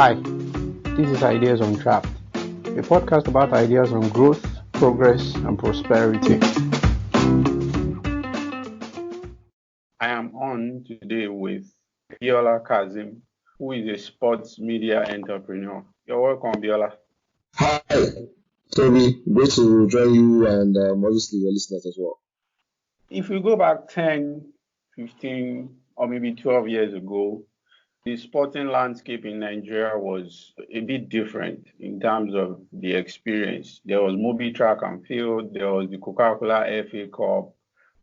Hi, this is Ideas on Track, a podcast about ideas on growth, progress, and prosperity. I am on today with Biola Kazeem, who is a sports media entrepreneur. You're welcome, Biola. Hi, Toby. Great to join you and obviously your listeners as well. If we go back 10, 15, or maybe 12 years ago, the sporting landscape in Nigeria was a bit different in terms of the experience. There was movie track and field, there was the Coca-Cola FA Cup.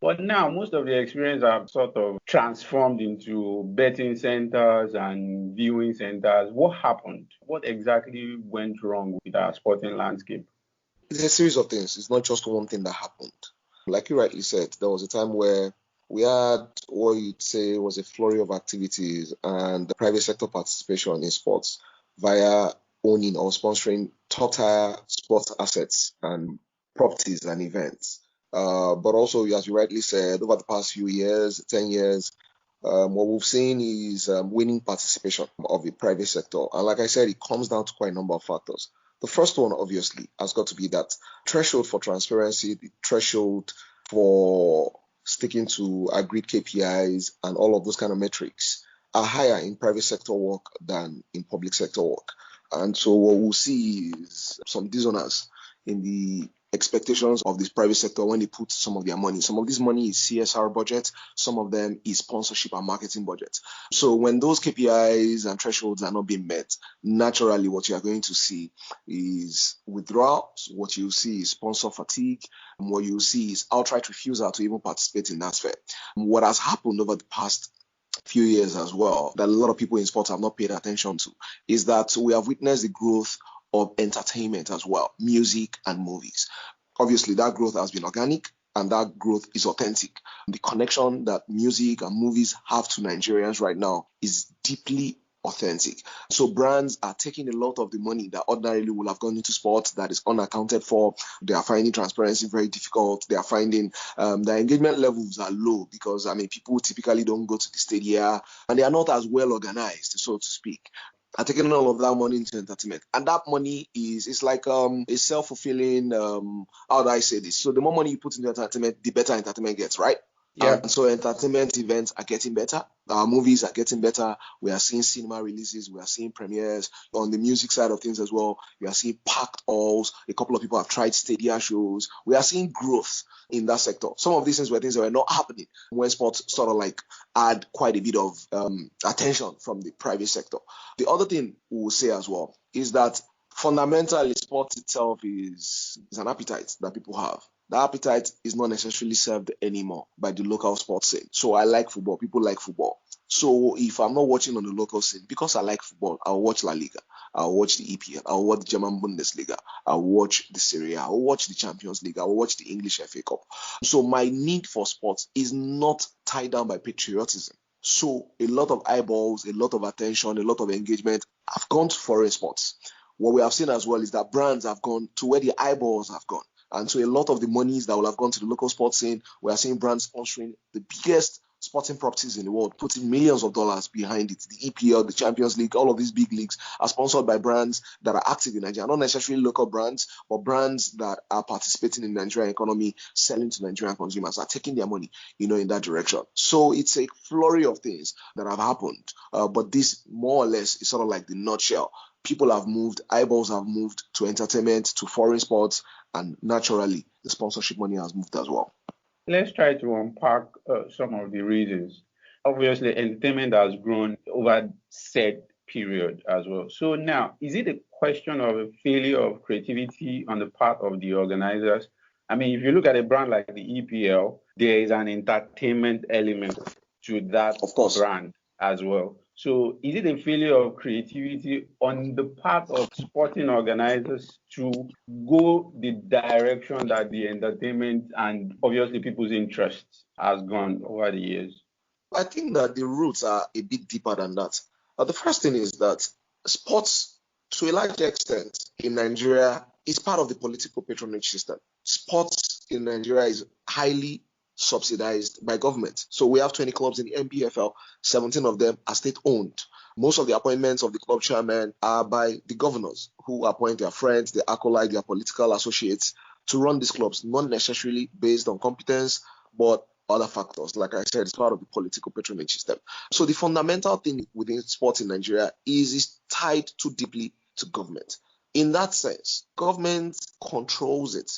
But now most of the experience have sort of transformed into betting centers and viewing centers. What happened? What exactly went wrong with our sporting landscape? It's a series of things. It's not just one thing that happened. Like you rightly said, there was a time where we had what you'd say was a flurry of activities and the private sector participation in sports via owning or sponsoring top-tier sports assets and properties and events. But also, as you rightly said, over the past few years, 10 years, what we've seen is winning participation of the private sector. And like I said, it comes down to quite a number of factors. The first one, obviously, has got to be that threshold for transparency, the threshold for sticking to agreed KPIs and all of those kind of metrics are higher in private sector work than in public sector work. And so what we'll see is some dissonance in the expectations of this private sector when they put some of their money. Some of this money is CSR budget, some of them is sponsorship and marketing budget. So when those KPIs and thresholds are not being met, naturally what you are going to see is withdrawals, what you see is sponsor fatigue, and what you see is outright refusal to even participate in that fair. What has happened over the past few years as well that a lot of people in sports have not paid attention to is that we have witnessed the growth of entertainment as well, music and movies. Obviously, that growth has been organic and that growth is authentic. The connection that music and movies have to Nigerians right now is deeply authentic. So brands are taking a lot of the money that ordinarily would have gone into sports that is unaccounted for. They are finding transparency very difficult. They are finding their engagement levels are low because, people typically don't go to the stadia and they are not as well organized, so to speak. Are taking all of that money into entertainment. And that money it's like a self-fulfilling, how do I say this? So the more money you put into entertainment, the better entertainment gets, right? Yeah. And so entertainment events are getting better. Our movies are getting better. We are seeing cinema releases. We are seeing premieres. On the music side of things as well, we are seeing packed halls. A couple of people have tried stadia shows. We are seeing growth in that sector. Some of these things were things that were not happening when sports sort of like had quite a bit of attention from the private sector. The other thing we will say as well is that fundamentally sports itself is an appetite that people have. The appetite is not necessarily served anymore by the local sports scene. So I like football. People like football. So if I'm not watching on the local scene, because I like football, I'll watch La Liga. I'll watch the EPL. I'll watch the German Bundesliga. I'll watch the Serie A. I'll watch the Champions League. I'll watch the English FA Cup. So my need for sports is not tied down by patriotism. So a lot of eyeballs, a lot of attention, a lot of engagement have gone to foreign sports. What we have seen as well is that brands have gone to where the eyeballs have gone. And so a lot of the monies that will have gone to the local sports scene, we are seeing brands sponsoring the biggest sporting properties in the world, putting millions of dollars behind it. The EPL, the Champions League, all of these big leagues are sponsored by brands that are active in Nigeria, not necessarily local brands, but brands that are participating in the Nigerian economy, selling to Nigerian consumers, are taking their money, in that direction. So it's a flurry of things that have happened. But this more or less is sort of like the nutshell. People have moved, eyeballs have moved to entertainment, to foreign sports, and naturally, the sponsorship money has moved as well. Let's try to unpack some of the reasons. Obviously, entertainment has grown over set period as well. So now, is it a question of a failure of creativity on the part of the organizers? I mean, if you look at a brand like the EPL, there is an entertainment element to that Of course. brand as well. So is it a failure of creativity on the part of sporting organizers to go the direction that the entertainment and obviously people's interests has gone over the years? I think that the roots are a bit deeper than that. The first thing is that sports, to a large extent, in Nigeria, is part of the political patronage system. Sports in Nigeria is highly subsidized by government. So we have 20 clubs in the NPFL, 17 of them are state-owned. Most of the appointments of the club chairman are by the governors who appoint their friends, their acolytes, their political associates to run these clubs, not necessarily based on competence, but other factors. Like I said, it's part of the political patronage system. So the fundamental thing within sports in Nigeria is tied too deeply to government. In that sense, government controls it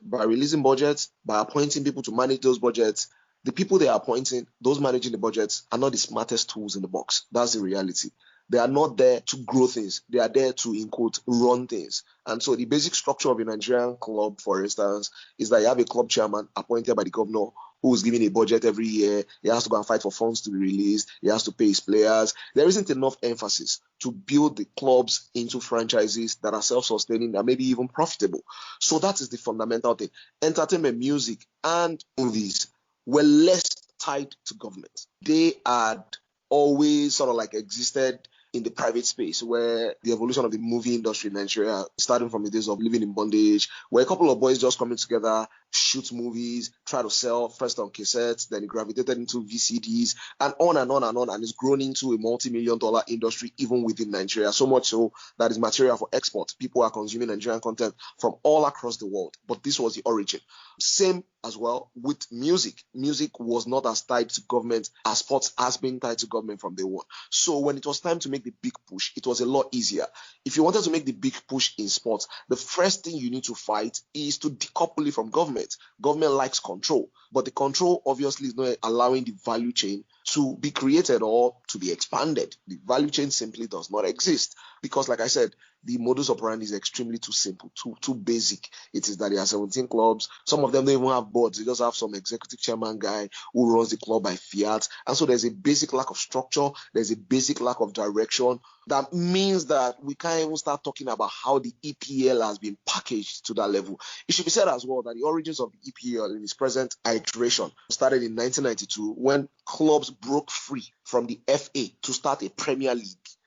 by releasing budgets, by appointing people to manage those budgets. The people they are appointing, those managing the budgets, are not the smartest tools in the box. That's the reality. They are not there to grow things. They are there to, in quote, run things. And so the basic structure of a Nigerian club, for instance, is that you have a club chairman appointed by the governor who is given a budget every year. He has to go and fight for funds to be released. He has to pay his players. There isn't enough emphasis to build the clubs into franchises that are self-sustaining and maybe even profitable. So that is the fundamental thing. Entertainment, music, and movies were less tied to government. They had always sort of like existed in the private space, where the evolution of the movie industry in Nigeria, starting from the days of Living in Bondage, where a couple of boys just coming together, shoot movies, try to sell first on cassettes, then it gravitated into VCDs, and on and on and on, and it's grown into a multi-million-dollar industry even within Nigeria, so much so that it's material for export. People are consuming Nigerian content from all across the world, but this was the origin. Same as well with music. Music was not as tied to government as sports has been tied to government from day one. So when it was time to make the big push, it was a lot easier. If you wanted to make the big push in sports, the first thing you need to fight is to decouple it from government. Government likes control, but the control obviously is not allowing the value chain to be created or to be expanded. The value chain simply does not exist because, like I said, the modus operandi is extremely too simple, too basic. It is that there are 17 clubs. Some of them don't even have boards. They just have some executive chairman guy who runs the club by fiat. And so there's a basic lack of structure. There's a basic lack of direction. That means that we can't even start talking about how the EPL has been packaged to that level. It should be said as well that the origins of the EPL in its present iteration started in 1992 when clubs broke free from the FA to start a Premier League.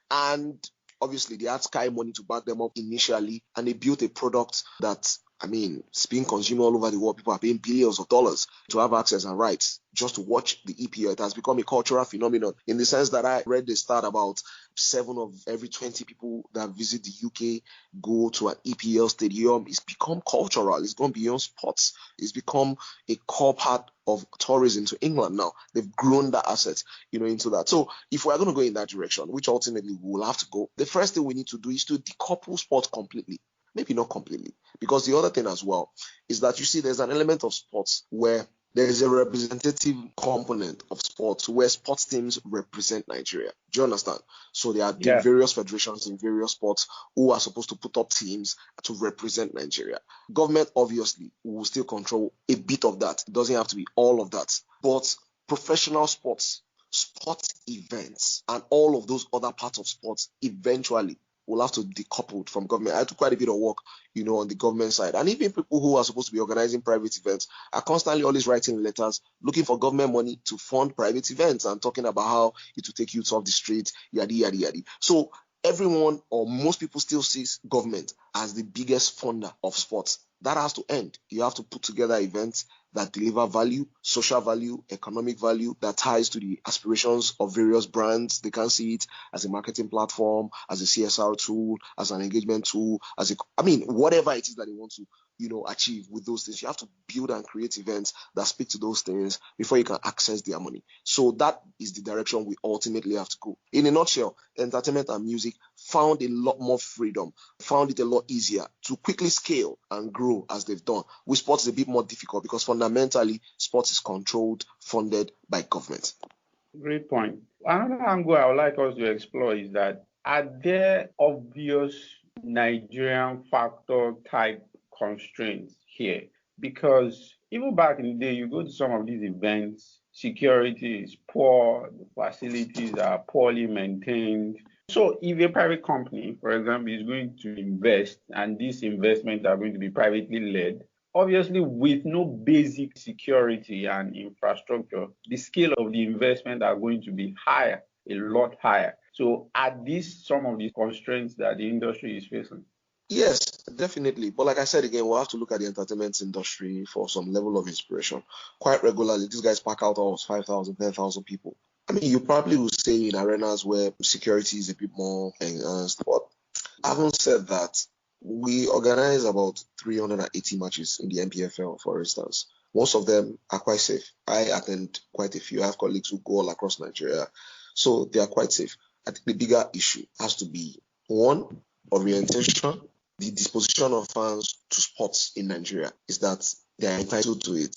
And obviously, they had Sky money to back them up initially, and they built a product that, it's being consumed all over the world. People are paying billions of dollars to have access and rights just to watch the EPL. It has become a cultural phenomenon in the sense that I read the stat about 7 of every 20 people that visit the UK go to an EPL stadium. It's become cultural. It's gone beyond sports. It's become a core part of tourism to England now. They've grown that asset, into that. So if we're going to go in that direction, which ultimately we will have to go, the first thing we need to do is to decouple sports completely. Maybe not completely, because the other thing as well is that you see there's an element of sports where there is a representative component of sports where sports teams represent Nigeria. Do you understand? So there are various federations in various sports who are supposed to put up teams to represent Nigeria. Government obviously will still control a bit of that. It doesn't have to be all of that. But professional sports events, and all of those other parts of sports eventually will have to decouple from government. I had to quite a bit of work, on the government side. And even people who are supposed to be organizing private events are constantly always writing letters looking for government money to fund private events and talking about how it will take you off the street, yada, yada, yada. So everyone or most people still sees government as the biggest funder of sports. That has to end. You have to put together events that deliver value, social value, economic value that ties to the aspirations of various brands. They can see it as a marketing platform, as a CSR tool, as an engagement tool, whatever it is that they want to, achieve with those things. You have to build and create events that speak to those things before you can access their money. So that is the direction we ultimately have to go. In a nutshell, entertainment and music found a lot more freedom, found it a lot easier to quickly scale and grow as they've done. With sports, it's a bit more difficult because fundamentally, sports is controlled, funded by government. Great point. Another angle I would like us to explore is that are there obvious Nigerian factor type constraints here? Because even back in the day, you go to some of these events, security is poor, the facilities are poorly maintained. So if a private company, for example, is going to invest and these investments are going to be privately led, obviously with no basic security and infrastructure, the scale of the investment are going to be higher, a lot higher. So are these some of the constraints that the industry is facing? Yes, definitely. But like I said again, we'll have to look at the entertainment industry for some level of inspiration. Quite regularly, these guys pack out almost 5,000, 10,000 people I mean, you probably will say in arenas where security is a bit more enhanced, but having said that, we organize about 380 matches in the MPFL, for instance. Most of them are quite safe. I attend quite a few. I have colleagues who go all across Nigeria, so they are quite safe. I think the bigger issue has to be one, orientation. The disposition of fans to sports in Nigeria is that they are entitled to it.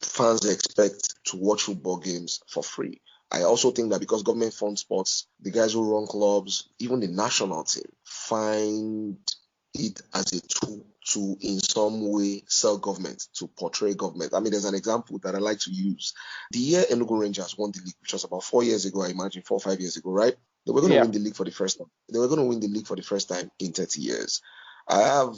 Fans expect to watch football games for free. I also think that because government funds sports, the guys who run clubs, even the national team, find it as a tool to in some way sell government, to portray government. I mean, there's an example that I like to use. The year Enugu Rangers won the league, which was about 4 years ago, I imagine, 4 or 5 years ago, right? They were going to Yeah. win the league for the first time. They were going to win the league for the first time in 30 years. I have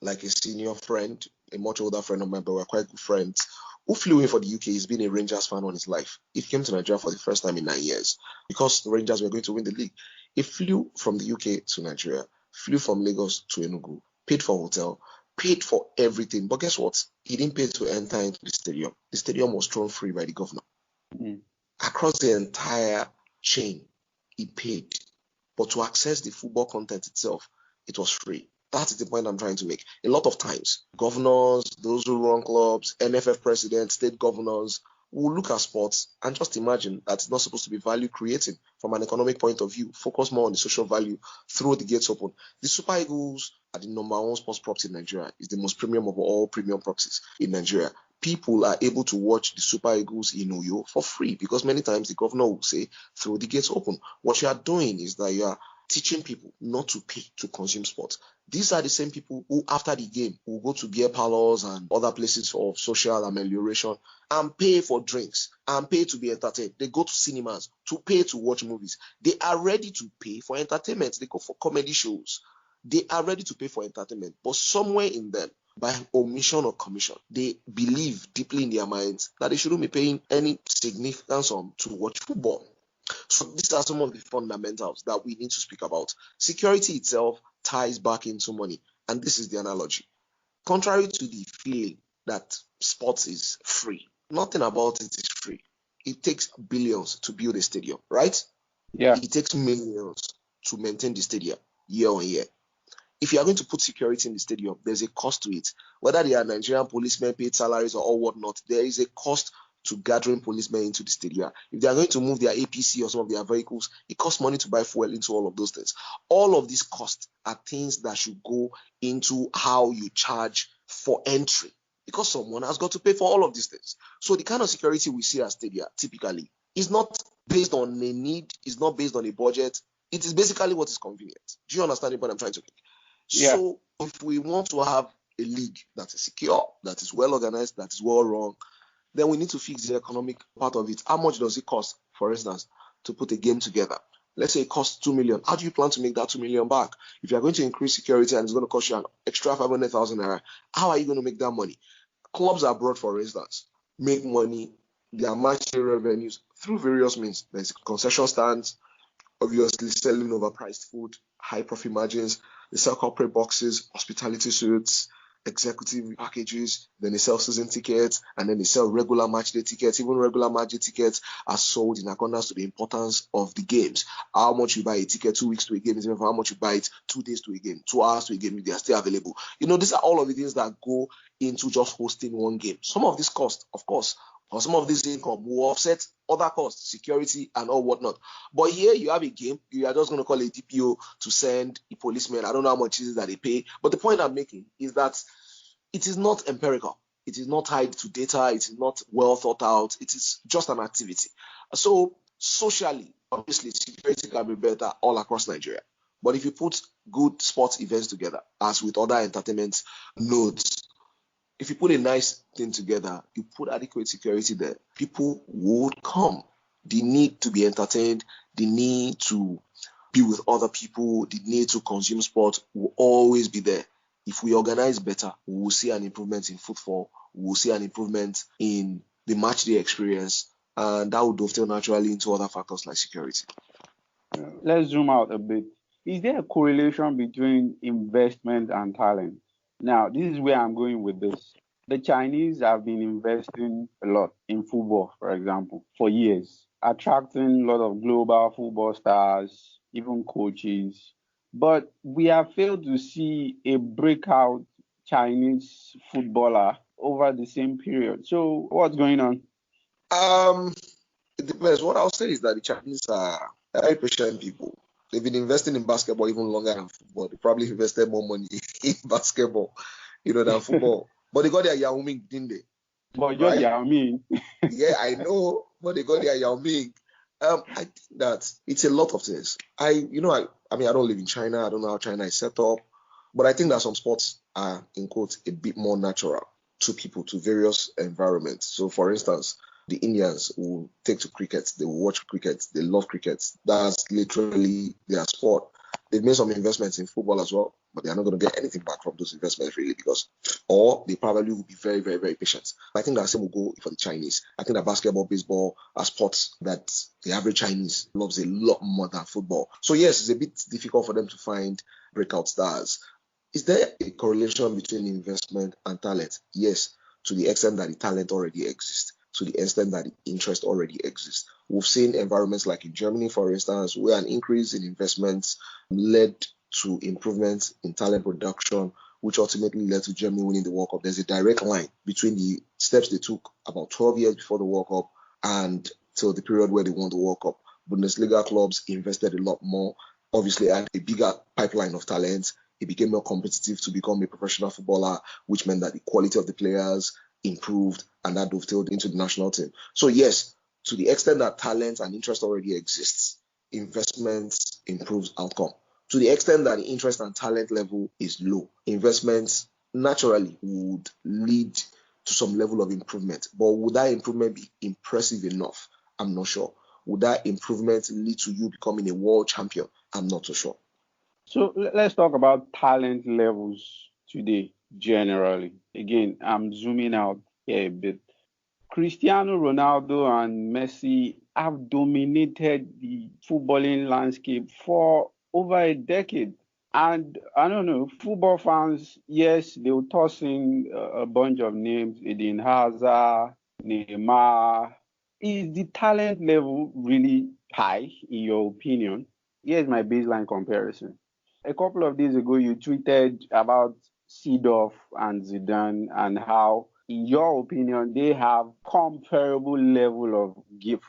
like a senior friend, a much older friend of mine, but we're quite good friends, who flew in for the UK. He's been a Rangers fan all his life. He came to Nigeria for the first time in 9 years because the Rangers were going to win the league. He flew from the UK to Nigeria, flew from Lagos to Enugu, paid for hotel, paid for everything. But guess what? He didn't pay to enter into the stadium. The stadium was thrown free by the governor. Across the entire chain, he paid. But to access the football content itself, it was free. That is the point I'm trying to make. A lot of times, governors, those who run clubs, NFF presidents, state governors will look at sports and just imagine that it's not supposed to be value creating from an economic point of view. Focus more on the social value, throw the gates open. The Super Eagles are the number one sports property in Nigeria. It's the most premium of all premium properties in Nigeria. People are able to watch the Super Eagles in Uyo for free because many times the governor will say, throw the gates open. What you are doing is that you are teaching people not to pay to consume sports. These are the same people who, after the game, will go to beer parlors and other places of social amelioration and pay for drinks and pay to be entertained. They go to cinemas to pay to watch movies. They are ready to pay for entertainment. They go for comedy shows. They are ready to pay for entertainment. But somewhere in them, by omission or commission, they believe deeply in their minds that they shouldn't be paying any significant sum to watch football. So these are some of the fundamentals that we need to speak about. Security itself ties back into money, and this is the analogy. Contrary to the feeling that sports is free, nothing about it is free. It takes billions to build a stadium, right? Yeah. It takes millions to maintain the stadium year on year. If you are going to put security in the stadium, there's a cost to it. Whether they are Nigerian policemen paid salaries or whatnot, there is a cost to gathering policemen into the stadium. If they are going to move their APC or some of their vehicles, it costs money to buy fuel into all of those things. All of these costs are things that should go into how you charge for entry because someone has got to pay for all of these things. So the kind of security we see at stadia typically is not based on a need, is not based on a budget. It is basically what is convenient. Do you understand the point I'm trying to make? Yeah. So if we want to have a league that is secure, that is well organized, that is well run, then we need to fix the economic part of it. How much does it cost, for instance, to put a game together? Let's say it costs 2 million. How do you plan to make that 2 million back? If you're going to increase security and it's going to cost you an extra 500,000 naira, how are you going to make that money? Clubs abroad, for instance, make money, their match revenues through various means. There's concession stands, obviously selling overpriced food, high profit margins. They sell corporate boxes, hospitality suites, executive packages, then they sell season tickets, and then they sell regular match day tickets. Even regular match day tickets are sold in accordance to the importance of the games. How much you buy a ticket 2 weeks to a game is how much you buy it 2 days to a game, 2 hours to a game, they are still available. These are all of the things that go into just hosting one game. Some of this cost, of course, or some of this income will offset other costs, security and all whatnot. But here you have a game, you are just going to call a DPO to send a policeman. I don't know how much it is that they pay. But the point I'm making is that it is not empirical. It is not tied to data. It is not well thought out. It is just an activity. So socially, obviously, security can be better all across Nigeria. But if you put good sports events together, as with other entertainment nodes, if you put a nice thing together, you put adequate security there, people would come. The need to be entertained, the need to be with other people, the need to consume sport will always be there. If we organize better, we will see an improvement in football, we will see an improvement in the match day experience, and that will dovetail naturally into other factors like security. Let's zoom out a bit. Is there a correlation between investment and talent? Now, this is where I'm going with this. The Chinese have been investing a lot in football, for example, for years. attracting a lot of global football stars, even coaches. But we have failed to see a breakout Chinese footballer over the same period. So what's going on? Um, it depends. What I'll say is that the Chinese are very patient people. They've been investing in basketball even longer than football. They probably invested more money in basketball, than football. But they got their Yao Ming, didn't they? But just Right? yeah, I mean, Yeah, I know, but they got their Yao Ming. I think that it's a lot of things. I mean, I don't live in China. I don't know how China is set up, but I think that some sports are, in quotes, a bit more natural to people, to various environments. So, for instance, the Indians will take to cricket. They will watch cricket. They love cricket. That's literally their sport. They've made some investments in football as well, but they're not going to get anything back from those investments really or they probably will be very, very, very patient. I think that same will go for the Chinese. I think that basketball, baseball are sports that the average Chinese loves a lot more than football. So yes, it's a bit difficult for them to find breakout stars. Is there a correlation between investment and talent? Yes, to the extent that the talent already exists, to the extent that the interest already exists. We've seen environments like in Germany, for instance, where an increase in investments led to improvements in talent production, which ultimately led to Germany winning the World Cup. There's a direct line between the steps they took about 12 years before the World Cup and till the period where they won the World Cup. Bundesliga clubs invested a lot more, obviously had a bigger pipeline of talent. It became more competitive to become a professional footballer, which meant that the quality of the players improved and that dovetailed into the national team. So yes, to the extent that talent and interest already exists, investment improves outcome. To the extent that the interest and talent level is low, investments naturally would lead to some level of improvement. But would that improvement be impressive enough? I'm not sure. Would that improvement lead to you becoming a world champion? I'm not so sure. so let's talk about talent levels today generally. Again, I'm zooming out here a bit. Cristiano Ronaldo and Messi have dominated the footballing landscape for over a decade. And I don't know, football fans, yes, they'll toss in a bunch of names, Eden Hazard, Neymar. Is the talent level really high, in your opinion? Here's my baseline comparison. A couple of days ago, you tweeted about Seedorf and Zidane and how, in your opinion, they have comparable level of gifts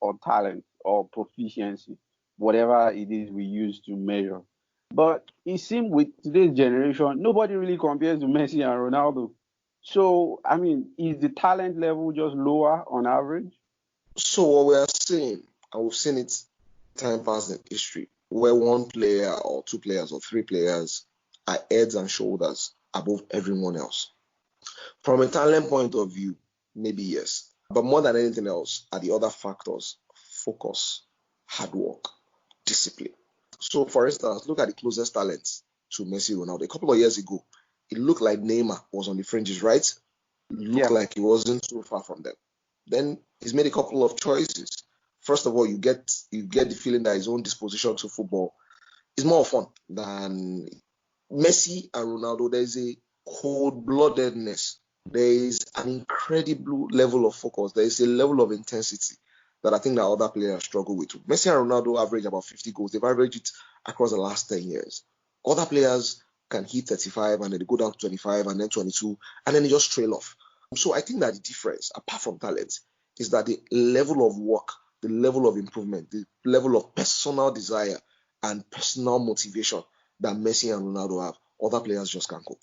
or talent or proficiency, whatever it is we use to measure. But it seems with today's generation, nobody really compares to Messi and Ronaldo. So, I mean, is the talent level just lower on average? So what we are seeing, and we've seen it time past in history, where one player or two players or three players are heads and shoulders above everyone else. From a talent point of view, maybe yes. But more than anything else are the other factors: focus, hard work, discipline. So for instance, look at the closest talents to Messi Ronaldo. A couple of years ago, it looked like Neymar was on the fringes, right? It looked Yeah. like he wasn't too far from them. Then he's made a couple of choices. First of all, you get the feeling that his own disposition to football is more fun than Messi and Ronaldo. There's a cold-bloodedness. There is an incredible level of focus. There is a level of intensity that I think that other players struggle with. Messi and Ronaldo average about 50 goals. They've averaged it across the last 10 years. Other players can hit 35 and then they go down to 25 and then 22 and then they just trail off. So I think that the difference, apart from talent, is that the level of work, the level of improvement, the level of personal desire and personal motivation that Messi and Ronaldo have, other players just can't cope.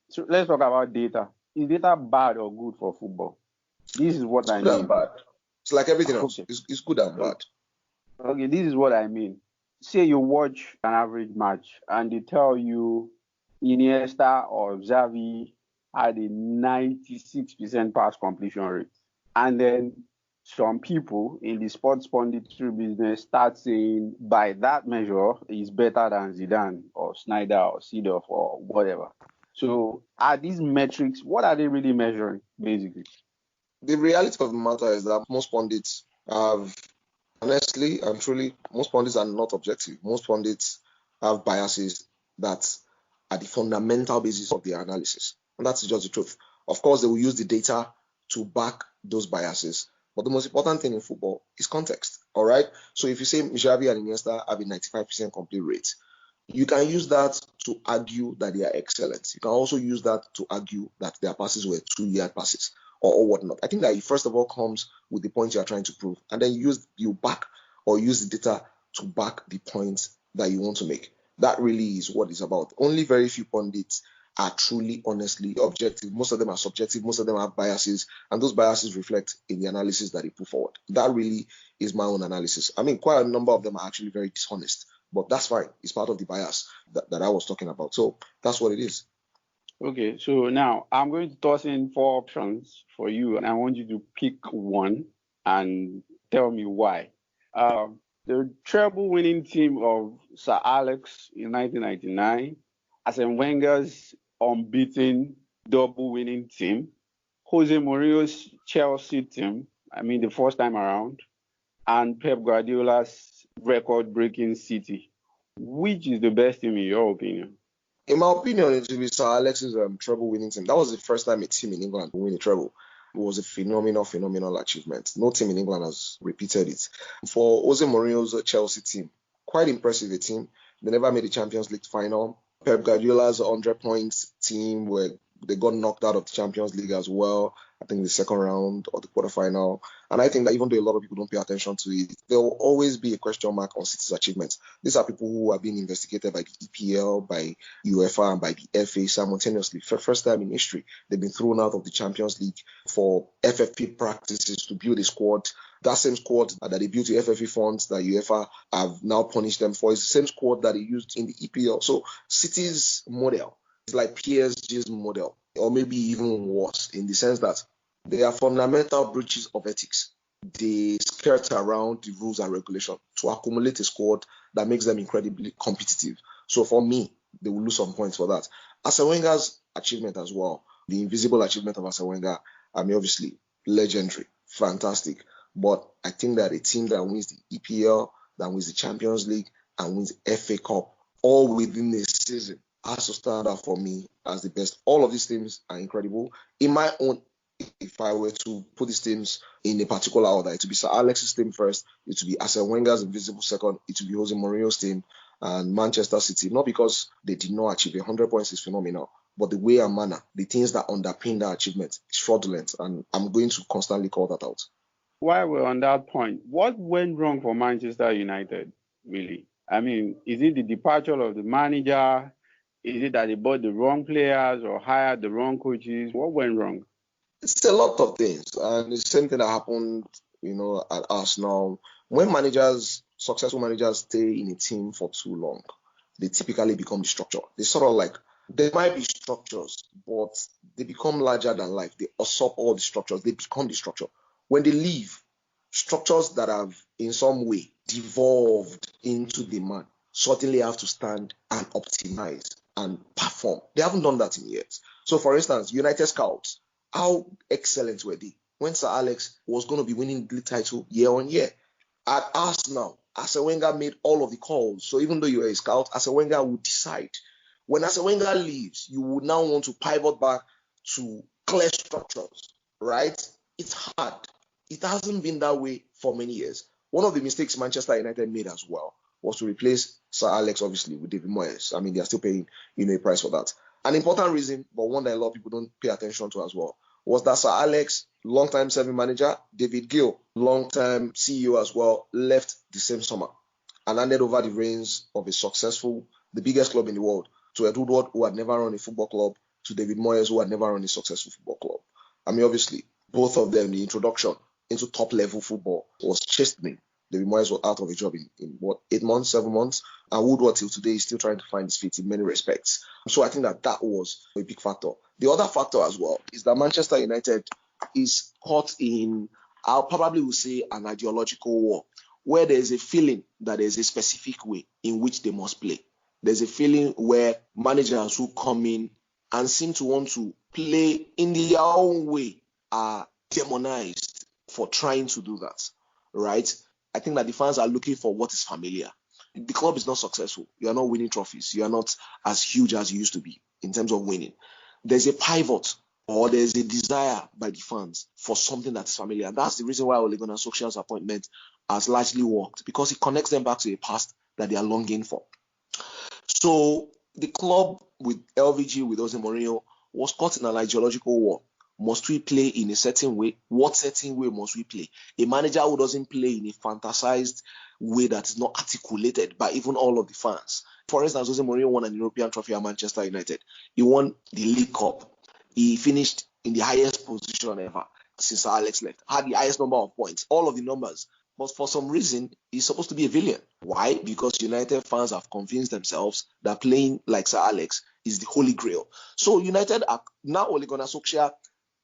So let's talk about data. Is data bad or good for football? This is what It's I good and mean. bad. It's like everything else. Okay. It's good and bad. Okay, this is what I mean. Say you watch an average match and they tell you Iniesta or Xavi had a 96% pass completion rate. And then some people in the sports punditry business start saying by that measure he's better than Zidane or Snyder or Seedorf or whatever. So are these metrics, what are they really measuring basically? The reality of the matter is that most pundits have, honestly and truly, most pundits are not objective. Most pundits have biases that are the fundamental basis of their analysis. And that's just the truth. Of course, they will use the data to back those biases. But the most important thing in football is context. All right. So if you say Xavi and Iniesta have a 95% complete rate, you can use that to argue that they are excellent. You can also use that to argue that their passes were 2-yard passes or whatnot. I think that it first of all comes with the point you are trying to prove, and then use the data to back the point that you want to make. That really is what it's about. Only very few pundits are truly, honestly objective. Most of them are subjective. Most of them have biases, and those biases reflect in the analysis that they put forward. That really is my own analysis. I mean, quite a number of them are actually very dishonest, but that's fine. It's part of the bias that I was talking about. So that's what it is. Okay, so now I'm going to toss in 4 options for you, and I want you to pick one and tell me why. The treble winning team of Sir Alex in 1999, Arsene Wenger's unbeaten double winning team, Jose Mourinho's Chelsea team, I mean the first time around, and Pep Guardiola's record breaking City. Which is the best team in your opinion? In my opinion, it will be Sir Alex's treble winning team. That was the first time a team in England win a treble. It was a phenomenal achievement. No team in England has repeated it. For Jose Mourinho's Chelsea team, quite impressive a team. They never made the Champions League final. Pep Guardiola's 100 points team where they got knocked out of the Champions League as well. I think the second round or the quarterfinal. And I think that even though a lot of people don't pay attention to it, there will always be a question mark on City's achievements. These are people who are being investigated by the EPL, by UEFA, and by the FA simultaneously. For the first time in history, they've been thrown out of the Champions League for FFP practices to build a squad. That same squad that they built the FFP funds that UEFA have now punished them for is the same squad that they used in the EPL. So City's model is like PSG's model, or maybe even worse, in the sense that they are fundamental breaches of ethics. They skirt around the rules and regulation to accumulate a squad that makes them incredibly competitive. So for me, they will lose some points for that. Arsene Wenger's achievement as well, the invisible achievement of Arsene Wenger, I mean, obviously, legendary, fantastic. But I think that a team that wins the EPL, that wins the Champions League, and wins the FA Cup, all within a season, has to stand out for me as the best. All of these teams are incredible. In my own, if I were to put these teams in a particular order, it would be Sir Alex's team first, it would be Arsene Wenger's invisible second, it would be Jose Mourinho's team, and Manchester City. Not because they did not achieve 100 points is phenomenal, but the way and manner, the things that underpin that achievement is fraudulent, and I'm going to constantly call that out. While we're on that point, what went wrong for Manchester United, really? I mean, is it the departure of the manager? Is it that they bought the wrong players or hired the wrong coaches? What went wrong? It's a lot of things, and it's the same thing that happened, at Arsenal. When successful managers stay in a team for too long, they typically become the structure. They sort of like, there might be structures, but they become larger than life. They usurp all the structures. They become the structure. When they leave, structures that have in some way devolved into the man certainly have to stand and optimize and perform. They haven't done that in years. So, for instance, United Scouts, how excellent were they when Sir Alex was going to be winning the title year on year? At Arsenal, Arsene Wenger made all of the calls. So even though you're a scout, Arsene Wenger would decide. When Arsene Wenger leaves, you would now want to pivot back to clear structures, right? It's hard. It hasn't been that way for many years. One of the mistakes Manchester United made as well was to replace Sir Alex, obviously, with David Moyes. I mean, they're still paying, a price for that. An important reason, but one that a lot of people don't pay attention to as well, was that Sir Alex, long-time serving manager, David Gill, long-time CEO as well, left the same summer and handed over the reins of the biggest club in the world, to Ed Woodward, who had never run a football club, to David Moyes, who had never run a successful football club. I mean, obviously, both of them, the introduction into top-level football was chastening. David Moyes was out of a job in 8 months, 7 months, and Woodward till today is still trying to find his feet in many respects. So I think that was a big factor. The other factor as well is that Manchester United is caught in, I probably will say, an ideological war, where there's a feeling that there's a specific way in which they must play. There's a feeling where managers who come in and seem to want to play in their own way are demonized for trying to do that, right? I think that the fans are looking for what is familiar. The club is not successful. You are not winning trophies. You are not as huge as you used to be in terms of winning. There's a pivot or there's a desire by the fans for something that's familiar. And that's the reason why Ole Gunnar Solskjaer's appointment has largely worked, because it connects them back to a past that they are longing for. So the club with LVG, with Jose Mourinho, was caught in an ideological war. Must we play in a certain way? What certain way must we play? A manager who doesn't play in a fantasized way that is not articulated by even all of the fans. For instance, Jose Mourinho won an European trophy at Manchester United. He won the League Cup. He finished in the highest position ever since Sir Alex left. Had the highest number of points, all of the numbers. But for some reason, he's supposed to be a villain. Why? Because United fans have convinced themselves that playing like Sir Alex is the holy grail. So United are now Ole Gunnar Solskjaer.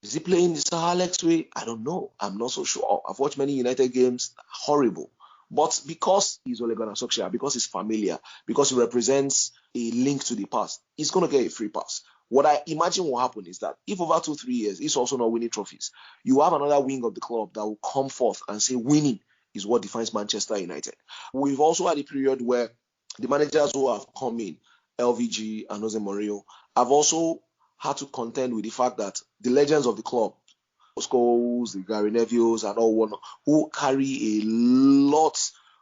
Is he playing the Sir Alex way? I don't know. I'm not so sure. I've watched many United games. Horrible. But because he's Ole Gunnar Solskjaer, because he's familiar, because he represents a link to the past, he's going to get a free pass. What I imagine will happen is that if over 2-3 years he's also not winning trophies, you have another wing of the club that will come forth and say winning is what defines Manchester United. We've also had a period where the managers who have come in, LVG and Jose Mourinho, have also had to contend with the fact that the legends of the club, Scholes, the Gary Nevilles, and all one, who carry a lot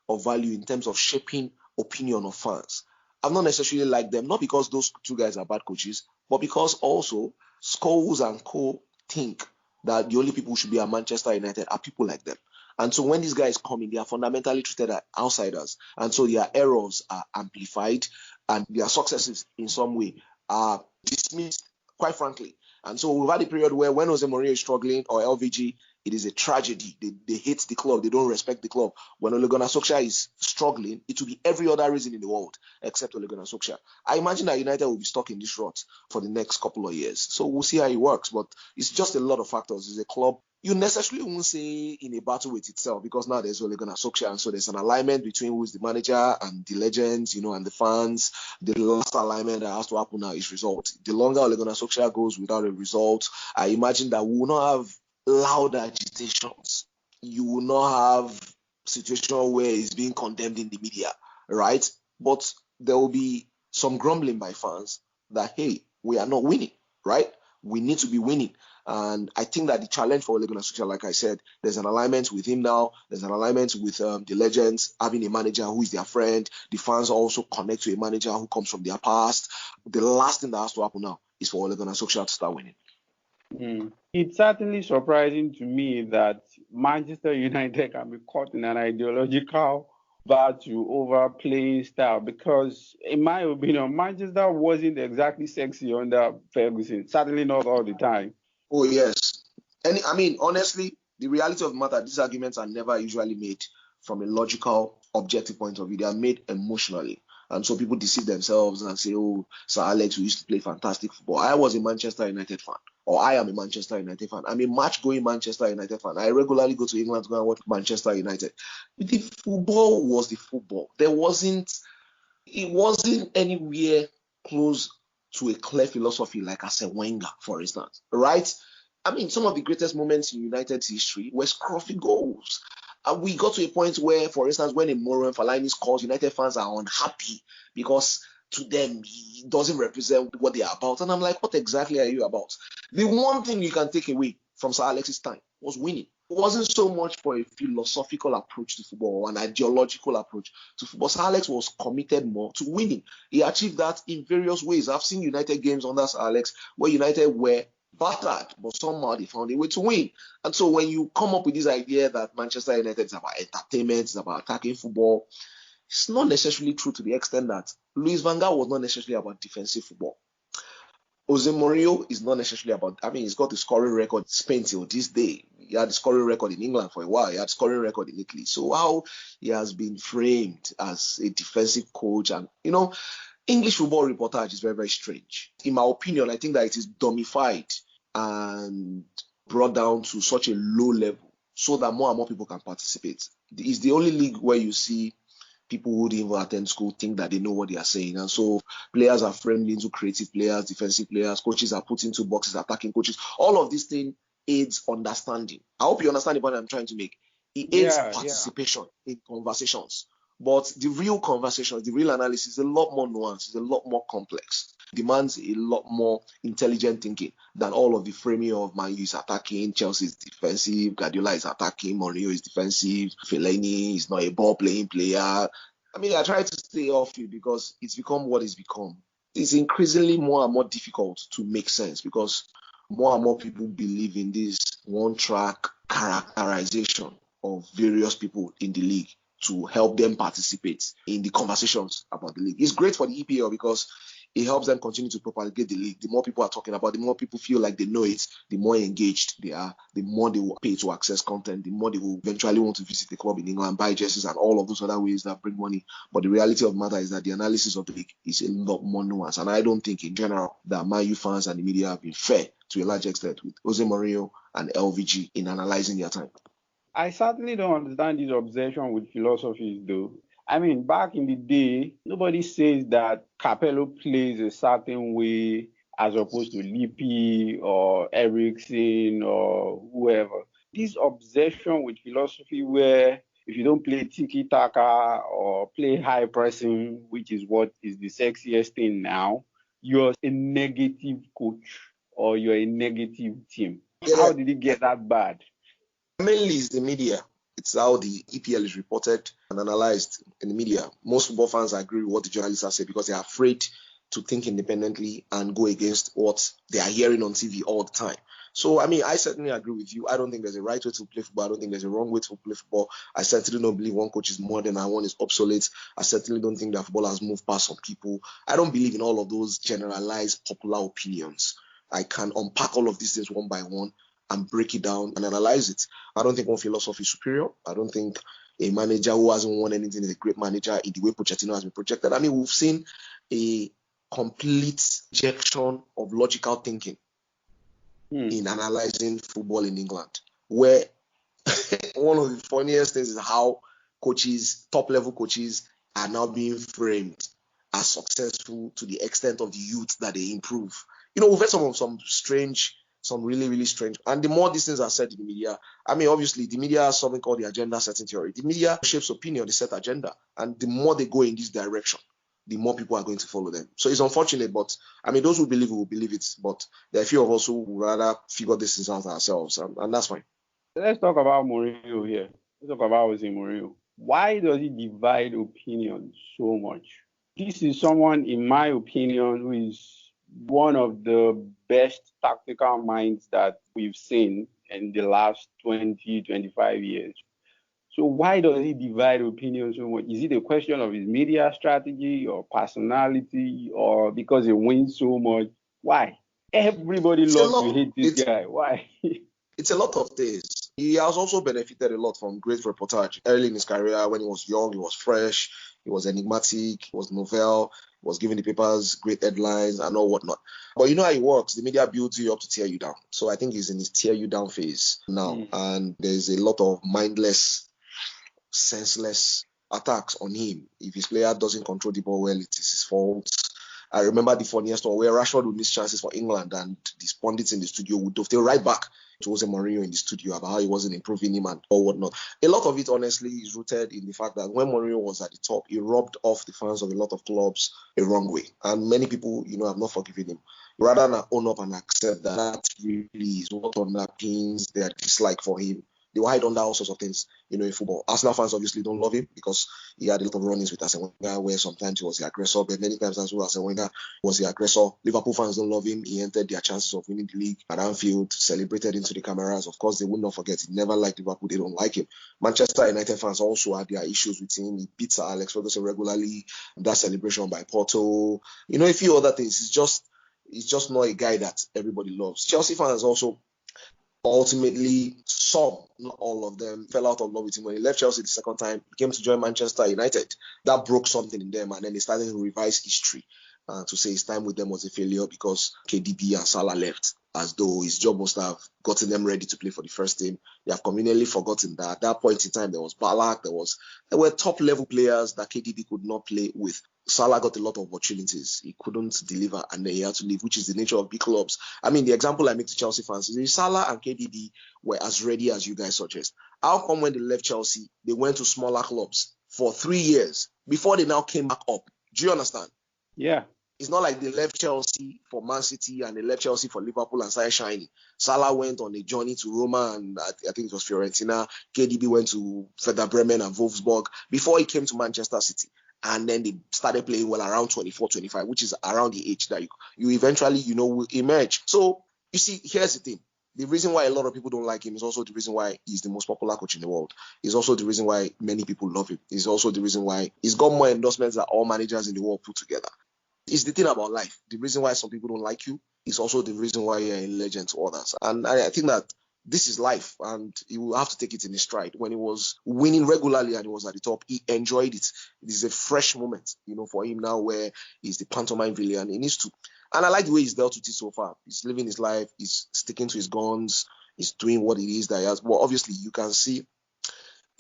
of value in terms of shaping opinion of fans. I've not necessarily liked them, not because those two guys are bad coaches, but because also Scholes and co think that the only people who should be at Manchester United are people like them. And so when these guys come in, they are fundamentally treated as outsiders. And so their errors are amplified and their successes in some way are dismissed, quite frankly. And so we've had a period where when Jose Mourinho is struggling or LVG, it is a tragedy. They hate the club. They don't respect the club. When Ole Gunnar Solskjaer is struggling, it will be every other reason in the world except Ole Gunnar Solskjaer. I imagine that United will be stuck in this rut for the next couple of years. So we'll see how it works. But it's just a lot of factors. It's a club you necessarily won't say in a battle with itself, because now there's Ole Gunnar Solskjaer, and so there's an alignment between who is the manager and the legends, and the fans. The last alignment that has to happen now is result. The longer Ole Gunnar Solskjaer goes without a result, I imagine that we will not have loud agitations. You will not have situation where it's being condemned in the media, right? But there will be some grumbling by fans that, hey, we are not winning, right? We need to be winning. And I think that the challenge for Ole Gunnar Solskjaer, like I said, there's an alignment with him now. There's an alignment with the legends, having a manager who is their friend. The fans also connect to a manager who comes from their past. The last thing that has to happen now is for Ole Gunnar Solskjaer to start winning. It's certainly surprising to me that Manchester United can be caught in an ideological battle over playing style, because, in my opinion, Manchester wasn't exactly sexy under Ferguson. Certainly not all the time. Oh, yes. And I mean, honestly, the reality of the matter, these arguments are never usually made from a logical, objective point of view. They are made emotionally. And so people deceive themselves and say, oh, Sir Alex, who used to play fantastic football. I was a Manchester United fan, or I am a Manchester United fan. I'm a match-going Manchester United fan. I regularly go to England to go and watch Manchester United. The football was the football. It wasn't anywhere close to a clear philosophy like Arsene Wenger, for instance, right? I mean, some of the greatest moments in United's history were scruffy goals. And we got to a point where, for instance, when a Moro and Fellaini scores, United fans are unhappy because to them, he doesn't represent what they are about. And I'm like, what exactly are you about? The one thing you can take away from Sir Alex's time was winning. It wasn't so much for a philosophical approach to football or an ideological approach to football. Sir Alex was committed more to winning. He achieved that in various ways. I've seen United games under Sir Alex where United were battered, but somehow they found a way to win. And so when you come up with this idea that Manchester United is about entertainment, it's about attacking football, it's not necessarily true, to the extent that Louis van Gaal was not necessarily about defensive football. Jose Mourinho is not necessarily about, he's got the scoring record in Spain till this day. He had the scoring record in England for a while. He had scoring record in Italy. So how he has been framed as a defensive coach, and, English football reportage is very, very strange. In my opinion, I think that it is dummified and brought down to such a low level so that more and more people can participate. It's the only league where you see people who didn't even attend school think that they know what they are saying. And so players are framed into creative players, defensive players, coaches are put into boxes, attacking coaches. All of these things aids understanding. I hope you understand the point I'm trying to make. It aids participation in conversations. But the real conversation, the real analysis is a lot more nuanced, it's a lot more complex. demands a lot more intelligent thinking than all of the framing of Man U is attacking, Chelsea is defensive, Guardiola is attacking, Mourinho is defensive, Fellaini is not a ball-playing player. I mean, I try to stay off it because it's become what it's become. It's increasingly more and more difficult to make sense because more and more people believe in this one-track characterization of various people in the league to help them participate in the conversations about the league. It's great for the EPL because it helps them continue to propagate the league. The more people are talking about it, the more people feel like they know it, the more engaged they are, the more they will pay to access content, the more they will eventually want to visit the club in England, buy jerseys and all of those other ways that bring money. But the reality of the matter is that the analysis of the league is a lot more nuanced. And I don't think in general that Man U fans and the media have been fair to a large extent with Jose Mourinho and LVG in analyzing their time. I certainly don't understand this obsession with philosophies, though. I mean, back in the day, nobody says that Capello plays a certain way as opposed to Lippi or Ericsson or whoever. This obsession with philosophy where if you don't play tiki-taka or play high pressing, which is what is the sexiest thing now, you're a negative coach or you're a negative team. How did it get that bad? Mainly it's the media. It's how the EPL is reported and analyzed in the media. Most football fans agree with what the journalists have said because they are afraid to think independently and go against what they are hearing on TV all the time. So, I mean, I certainly agree with you. I don't think there's a right way to play football. I don't think there's a wrong way to play football. I certainly don't believe one coach is modern and one is obsolete. I certainly don't think that football has moved past some people. I don't believe in all of those generalized popular opinions. I can unpack all of these things one by one and break it down and analyze it. I don't think one philosophy is superior. I don't think a manager who hasn't won anything is a great manager in the way Pochettino has been projected. I mean, we've seen a complete injection of logical thinking in analyzing football in England, where one of the funniest things is how coaches, top-level coaches, are now being framed as successful to the extent of the youth that they improve. You know, we've had some really, really strange. And the more these things are said in the media, I mean, obviously, the media has something called the agenda setting theory. The media shapes opinion, they set agenda. And the more they go in this direction, the more people are going to follow them. So it's unfortunate, but I mean, those who believe it will believe it. But there are a few of us who would rather figure this things out ourselves, and that's fine. Let's talk about Mourinho here. Let's talk about Jose Mourinho. Why does he divide opinion so much? This is someone, in my opinion, who is one of the best tactical minds that we've seen in the last 20, 25 years. So why does he divide opinion so much? Is it a question of his media strategy or personality or because he wins so much? Why? Everybody loves to hate this guy. Why? It's a lot of things. He has also benefited a lot from great reportage. Early in his career, when he was young, he was fresh, he was enigmatic, he was novel, he was giving the papers great headlines and all whatnot. But you know how it works. The media builds you up to tear you down. So I think he's in his tear you down phase now. And there's a lot of mindless, senseless attacks on him. If his player doesn't control the ball well, it is his fault. I remember the funniest one where Rashford would miss chances for England and these pundits in the studio would dovetail right back to Jose Mourinho in the studio about how he wasn't improving him and all whatnot. A lot of it, honestly, is rooted in the fact that when Mourinho was at the top, he rubbed off the fans of a lot of clubs a wrong way. And many people, have not forgiven him. Rather than own up and accept that that really is what underpins their dislike for him, they will hide under all sorts of things, in football. Arsenal fans obviously don't love him because he had a lot of run-ins with Arsene Wenger where sometimes he was the aggressor, but many times as well Arsene Wenger was the aggressor. Liverpool fans don't love him. He entered their chances of winning the league at Anfield, celebrated into the cameras. Of course, they would not forget. He never liked Liverpool. They don't like him. Manchester United fans also had their issues with him. He beats Alex Ferguson regularly. That celebration by Porto. A few other things. He's just not a guy that everybody loves. Chelsea fans also ultimately, some, not all of them, fell out of love with him when he left Chelsea the second time. He came to join Manchester United. That broke something in them, and then they started to revise history to say his time with them was a failure because KDB and Salah left, as though his job must have gotten them ready to play for the first team. They have conveniently forgotten that at that point in time, there was Ballack, there were top-level players that KDB could not play with. Salah got a lot of opportunities. He couldn't deliver, and then he had to leave, which is the nature of big clubs. I mean, the example I make to Chelsea fans is if Salah and KDB were as ready as you guys suggest, how come when they left Chelsea, they went to smaller clubs for 3 years before they now came back up? Do you understand? Yeah. It's not like they left Chelsea for Man City and they left Chelsea for Liverpool and started shining. Salah went on a journey to Roma and I think it was Fiorentina. KDB went to Werder Bremen and Wolfsburg before he came to Manchester City. And then they started playing well around 24, 25, which is around the age that you eventually, will emerge. So, you see, here's the thing. The reason why a lot of people don't like him is also the reason why he's the most popular coach in the world. It's also the reason why many people love him. It's also the reason why he's got more endorsements than all managers in the world put together. It's the thing about life. The reason why some people don't like you is also the reason why you're a legend to others. And I think that this is life, and you will have to take it in his stride. When he was winning regularly and he was at the top, he enjoyed it. It is a fresh moment, for him now where he's the pantomime villain. He needs to. And I like the way he's dealt with it so far. He's living his life. He's sticking to his guns. He's doing what it is that he has. Well, obviously, you can see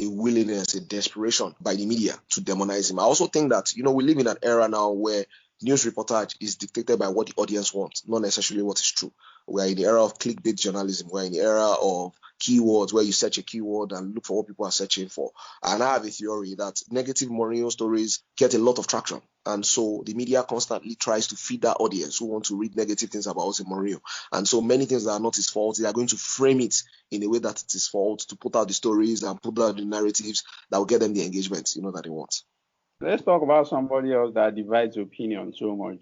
a willingness, a desperation by the media to demonize him. I also think that, we live in an era now where news reportage is dictated by what the audience wants, not necessarily what is true. We're in the era of clickbait journalism. We're in the era of keywords where you search a keyword and look for what people are searching for. And I have a theory that negative Mourinho stories get a lot of traction. And so the media constantly tries to feed that audience who want to read negative things about Jose Mourinho. And so many things that are not his fault, they are going to frame it in a way that it's his fault to put out the stories and put out the narratives that will get them the engagement, that they want. Let's talk about somebody else that divides opinion so much.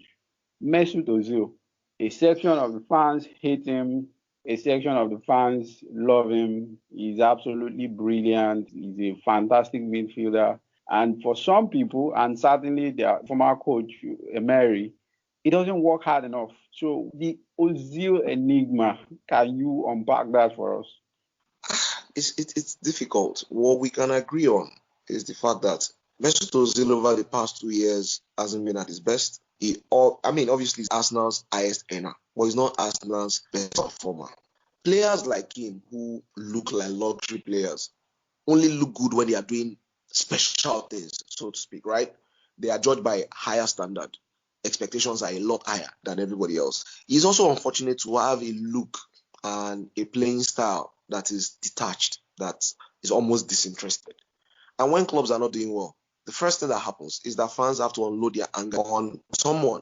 Mesut Ozil. A section of the fans hate him. A section of the fans love him. He's absolutely brilliant. He's a fantastic midfielder. And for some people, and certainly their former coach, Emery, he doesn't work hard enough. So the Ozil enigma, can you unpack that for us? It's difficult. What we can agree on is the fact that Mesut Ozil over the past 2 years hasn't been at his best. Obviously, he's Arsenal's highest earner, but he's not Arsenal's best performer. Players like him who look like luxury players only look good when they are doing special things, so to speak, right? They are judged by higher standard. Expectations are a lot higher than everybody else. It's also unfortunate to have a look and a playing style that is detached, that is almost disinterested. And when clubs are not doing well, the first thing that happens is that fans have to unload their anger on someone.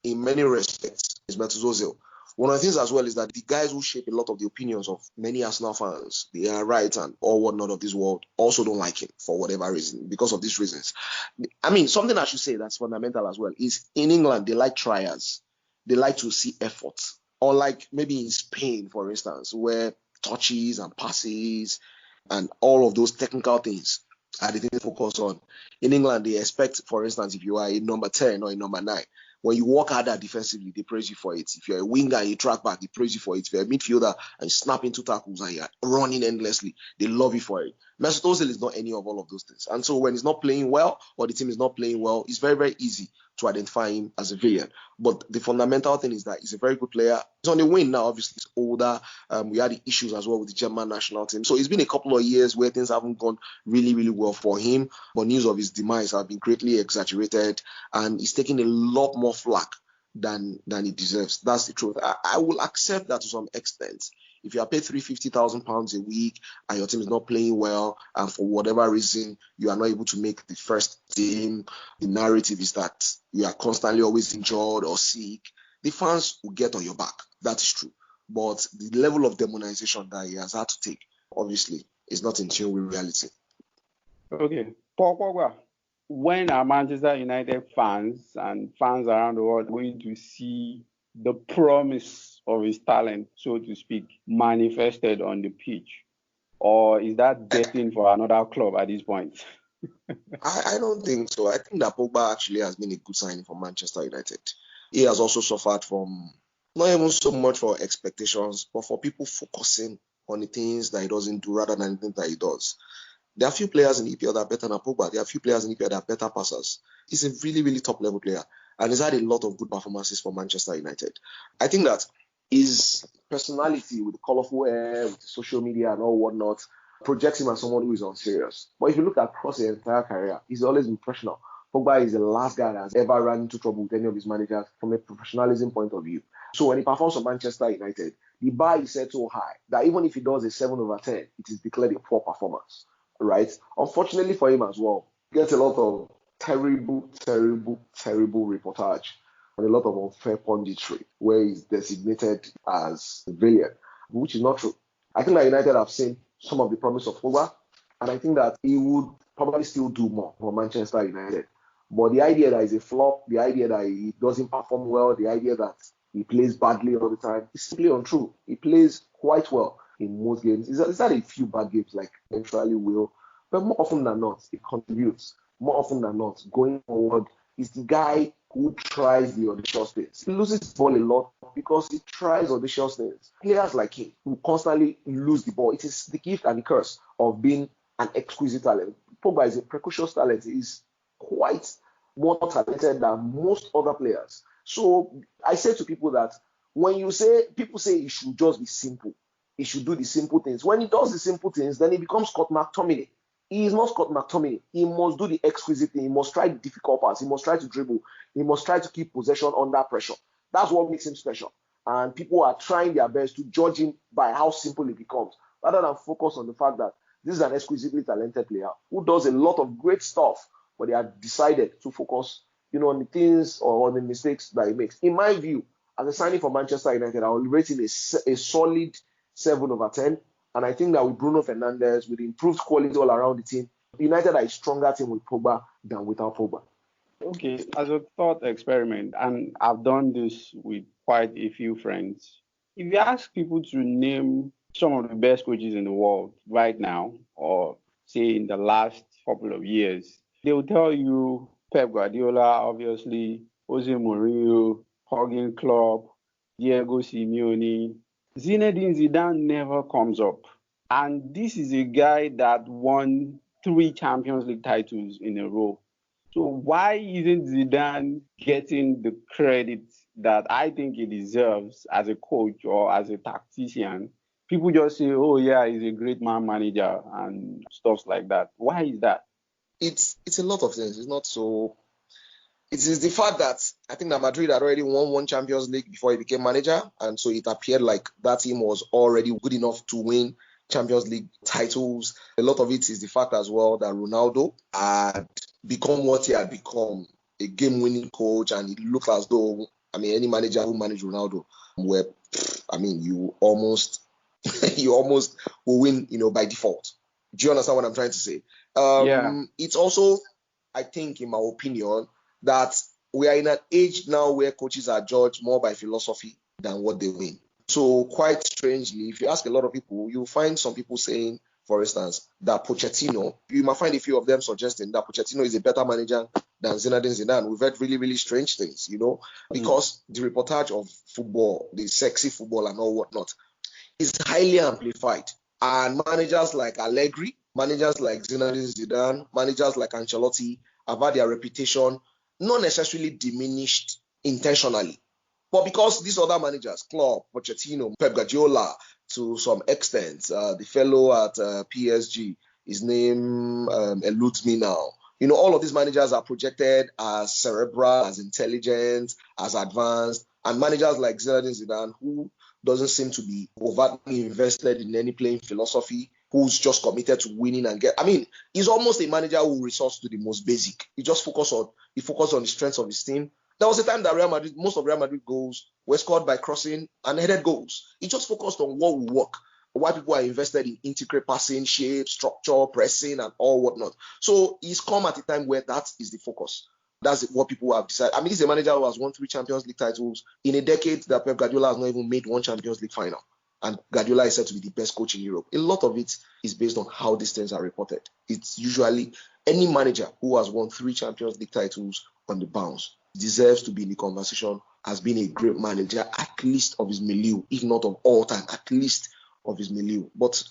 In many respects, is Mesut Ozil. One of the things as well is that the guys who shape a lot of the opinions of many Arsenal fans, the right and all whatnot of this world, also don't like him for whatever reason, because of these reasons. Something I should say that's fundamental as well is in England, they like triers. They like to see effort. Unlike maybe in Spain, for instance, where touches and passes and all of those technical things are the things they focus on. In England, they expect, for instance, if you are a number 10 or a number 9, when you work harder defensively, they praise you for it. If you're a winger and you track back, they praise you for it. If you're a midfielder and you snap into tackles and you're running endlessly, they love you for it. Mesut Ozil is not any of all of those things. And so when he's not playing well or the team is not playing well, it's very, very easy to identify him as a villain. But the fundamental thing is that he's a very good player. He's on the win now, obviously he's older. We had the issues as well with the German national team. So it's been a couple of years where things haven't gone really, really well for him. But news of his demise have been greatly exaggerated, and he's taking a lot more flack than he deserves. That's the truth. I will accept that to some extent. If you are paid £350,000 a week and your team is not playing well, and for whatever reason you are not able to make the first team, the narrative is that you are constantly always injured or sick. The fans will get on your back. That is true. But the level of demonization that he has had to take, obviously, is not in tune with reality. Okay. Paul Pogba, when are Manchester United fans and fans around the world going to see the promise of his talent, so to speak, manifested on the pitch? Or is that destined for another club at this point? I don't think so. I think that Pogba actually has been a good signing for Manchester United. He has also suffered from not even so much for expectations, but for people focusing on the things that he doesn't do rather than the things that he does. There are few players in EPL that are better than Pogba. There are few players in EPL that are better passers. He's a really, really top level player, and he's had a lot of good performances for Manchester United. I think that his personality with the colourful hair, with the social media and all whatnot, projects him as someone who is unserious. But if you look across his entire career, he's always been professional. Pogba is the last guy that has ever run into trouble with any of his managers from a professionalism point of view. So when he performs for Manchester United, the bar is set so high that even if he does a 7/10, it is declared a poor performance. Right? Unfortunately for him as well, he gets a lot of terrible reportage and a lot of unfair punditry where he's designated as a villain, which is not true. I think that United have seen some of the promise of Pogba, and I think that he would probably still do more for Manchester United. But the idea that he's a flop, the idea that he doesn't perform well, the idea that he plays badly all the time is simply untrue. He plays quite well in most games. It's not a few bad games like eventually will, but more often than not, it contributes. More often than not, going forward, is the guy who tries the audacious things. He loses the ball a lot because he tries audacious things. Players like him who constantly lose the ball. It is the gift and the curse of being an exquisite talent. Pogba is a precocious talent. He's quite more talented than most other players. So I say to people that when people say it should just be simple, he should do the simple things. When he does the simple things, then he becomes Scott McTominay. He is not Scott McTominay. He must do the exquisite thing. He must try the difficult parts. He must try to dribble. He must try to keep possession under pressure. That's what makes him special. And people are trying their best to judge him by how simple he becomes, rather than focus on the fact that this is an exquisitely talented player who does a lot of great stuff, but they have decided to focus, on the things or on the mistakes that he makes. In my view, as a signing for Manchester United, I will rate him a solid 7/10. And I think that with Bruno Fernandes, with improved quality all around the team, United are a stronger team with Pogba than without Pogba. Okay, as a thought experiment, and I've done this with quite a few friends. If you ask people to name some of the best coaches in the world right now, or say in the last couple of years, they will tell you Pep Guardiola, obviously, Jose Mourinho, Jurgen Klopp, Diego Simeone. Zinedine Zidane never comes up. And this is a guy that won 3 Champions League titles in a row. So why isn't Zidane getting the credit that I think he deserves as a coach or as a tactician? People just say, "Oh yeah, he's a great man manager" and stuff like that. Why is that? It's a lot of things. It's not so. It is the fact that I think that Madrid had already won 1 Champions League before he became manager, and so it appeared like that team was already good enough to win Champions League titles. A lot of it is the fact as well that Ronaldo had become what he had become, a game-winning coach, and it looked as though, any manager who managed Ronaldo, you almost will win, by default. Do you understand what I'm trying to say? Yeah. It's also, I think, in my opinion, that we are in an age now where coaches are judged more by philosophy than what they win. So quite strangely, if you ask a lot of people, you'll find some people saying, for instance, that Pochettino, you might find a few of them suggesting that Pochettino is a better manager than Zinedine Zidane. We've heard really, really strange things, because the reportage of football, the sexy football and all whatnot, is highly amplified. And managers like Allegri, managers like Zinedine Zidane, managers like Ancelotti have had their reputation not necessarily diminished intentionally, but because these other managers, Klopp, Pochettino, Pep Guardiola, to some extent, the fellow at PSG, his name eludes me now. All of these managers are projected as cerebral, as intelligent, as advanced, and managers like Zinedine Zidane, who doesn't seem to be overtly invested in any playing philosophy, who's just committed to winning and he's almost a manager who resorts to the most basic. He focused on the strengths of his team. There was a time that most of Real Madrid goals were scored by crossing and headed goals. He just focused on what will work, why people are invested in intricate passing, shape, structure, pressing, and all whatnot. So he's come at a time where that is the focus. That's what people have decided. He's a manager who has won 3 Champions League titles in a decade that Pep Guardiola has not even made 1 Champions League final. And Guardiola is said to be the best coach in Europe. A lot of it is based on how these things are reported. It's usually any manager who has won 3 Champions League titles on the bounce deserves to be in the conversation as being a great manager, at least of his milieu, if not of all time, at least of his milieu. But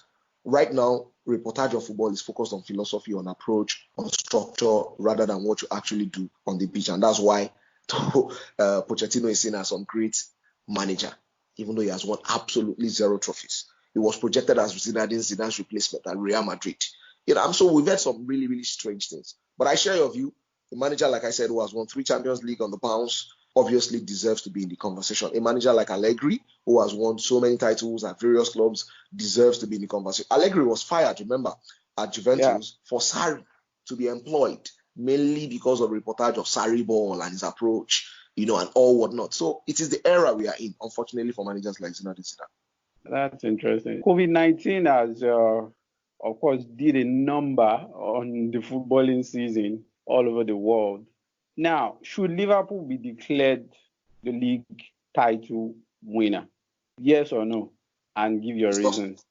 right now, reportage of football is focused on philosophy, on approach, on structure, rather than what you actually do on the pitch. And that's why Pochettino is seen as some great manager, even though he has won absolutely 0 trophies. He was projected as Zinedine Zidane's replacement at Real Madrid. So we've had some really, really strange things. But I share your view. A manager, like I said, who has won 3 Champions League on the bounce, obviously deserves to be in the conversation. A manager like Allegri, who has won so many titles at various clubs, deserves to be in the conversation. Allegri was fired, remember, at Juventus for Sarri to be employed, mainly because of reportage of Sarri ball and his approach. and all whatnot. So it is the era we are in, unfortunately, for managers like Zinedine Zidane. That's interesting. COVID-19 has, of course, did a number on the footballing season all over the world. Now, should Liverpool be declared the league title winner? Yes or no? And give your reasons.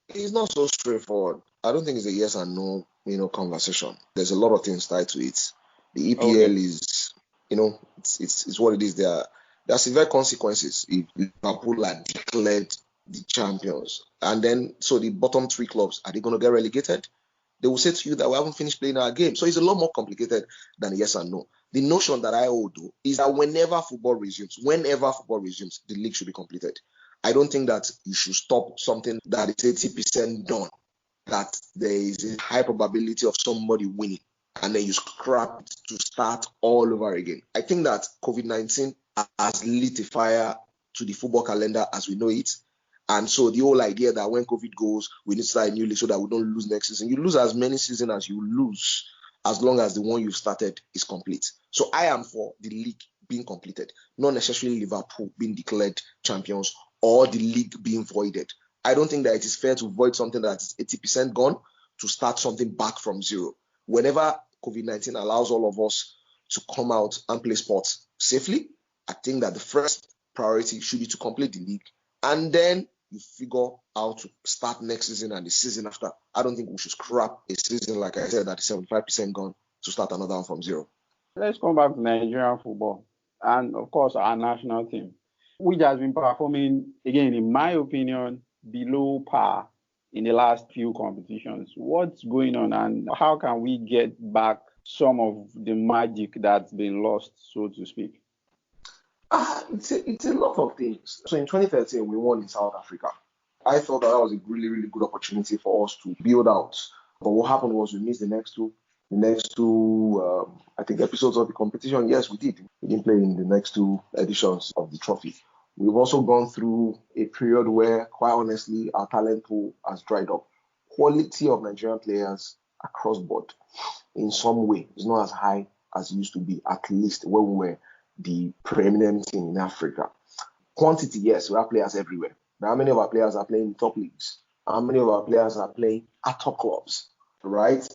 It's not so straightforward. I don't think it's a yes and no, conversation. There's a lot of things tied to it. The EPL is, it's what it is. There are severe consequences if Liverpool are declared the champions. And then, so the bottom three clubs, are they going to get relegated? They will say to you that we haven't finished playing our game. So it's a lot more complicated than yes and no. The notion that I hold, though, is that whenever football resumes, the league should be completed. I don't think that you should stop something that is 80% done, that there is a high probability of somebody winning, and then you scrap it to start all over again. I think that COVID-19 has lit a fire to the football calendar as we know it. And so the whole idea that when COVID goes, we need to start a new league so that we don't lose next season. You lose as many seasons as you lose, as long as the one you've started is complete. So I am for the league being completed, not necessarily Liverpool being declared champions or the league being voided. I don't think that it is fair to void something that is 80% gone to start something back from zero. Whenever COVID-19 allows all of us to come out and play sports safely, I think that the first priority should be to complete the league, and then you figure out to start next season and the season after. I don't think we should scrap a season, like I said, that is 75% gone to start another one from zero. Let's come back to Nigerian football and, of course, our national team, which has been performing, again, in my opinion, below par in the last few competitions. What's going on, and how can we get back some of the magic that's been lost, so to speak? It's a lot of things. So in 2013, we won in South Africa. I thought that was a really, really good opportunity for us to build out. But what happened was we missed the next two, I think, episodes of the competition. Yes, we did. We didn't play in the next two editions of the trophy. We've also gone through a period where, quite honestly, our talent pool has dried up. Quality of Nigerian players across board, in some way, is not as high as it used to be, at least when we were the preeminent team in Africa. Quantity, yes, we have players everywhere. But how many of our players are playing in top leagues? How many of our players are playing at top clubs? Right?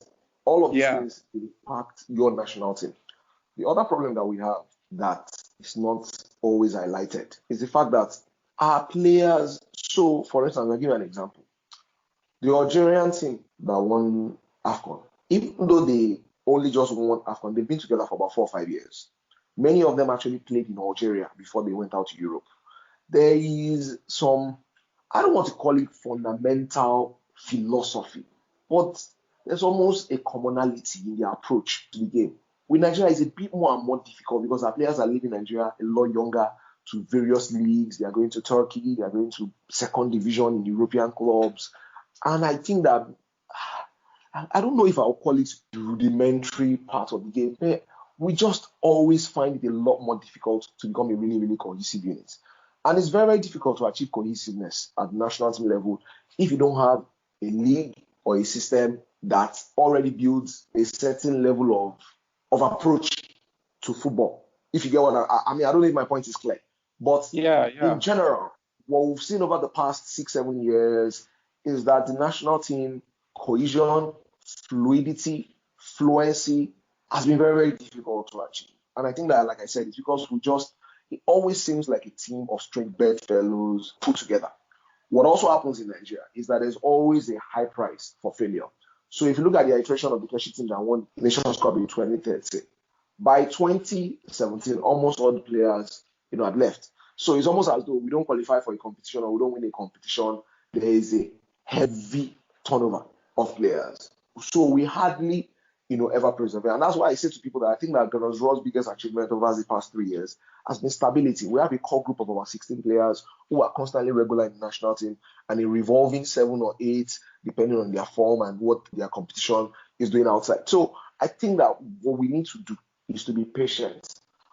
All of these things impact your national team. The other problem that we have that is not always highlighted is the fact that our players, so for instance, I'll give you an example. The Algerian team that won AFCON, even though they only just won AFCON, they've been together for about 4 or 5 years. Many of them actually played in Algeria before they went out to Europe. There is some, I don't want to call it fundamental philosophy, but there's almost a commonality in the approach to the game. With Nigeria, it's a bit more and more difficult because our players are leaving Nigeria a lot younger to various leagues. They are going to Turkey, they are going to second division in European clubs. And I think that, I don't know if I'll call it the rudimentary part of the game. We just always find it a lot more difficult to become a really, really cohesive unit. And it's very, very difficult to achieve cohesiveness at the national team level if you don't have a league or a system that already builds a certain level of approach to football. If you get what I mean, I don't know if my point is clear. But in general, what we've seen over the past 6-7 years is that the national team cohesion, fluidity, fluency has been very, very difficult to achieve. And I think that, like I said, it's because it always seems like a team of straight bedfellows put together. What also happens in Nigeria is that there's always a high price for failure. So if you look at the iteration of the Keshi team that won Nations Cup in 2013, by 2017, almost all the players, had left. So it's almost as though we don't qualify for a competition or we don't win a competition. There is a heavy turnover of players. So we hardly, ever persevere. And that's why I say to people that I think that Gunnar Ross's biggest achievement over the past 3 years has been stability. We have a core group of about 16 players who are constantly regular in the national team and a revolving 7 or 8, depending on their form and what their competition is doing outside. So I think that what we need to do is to be patient.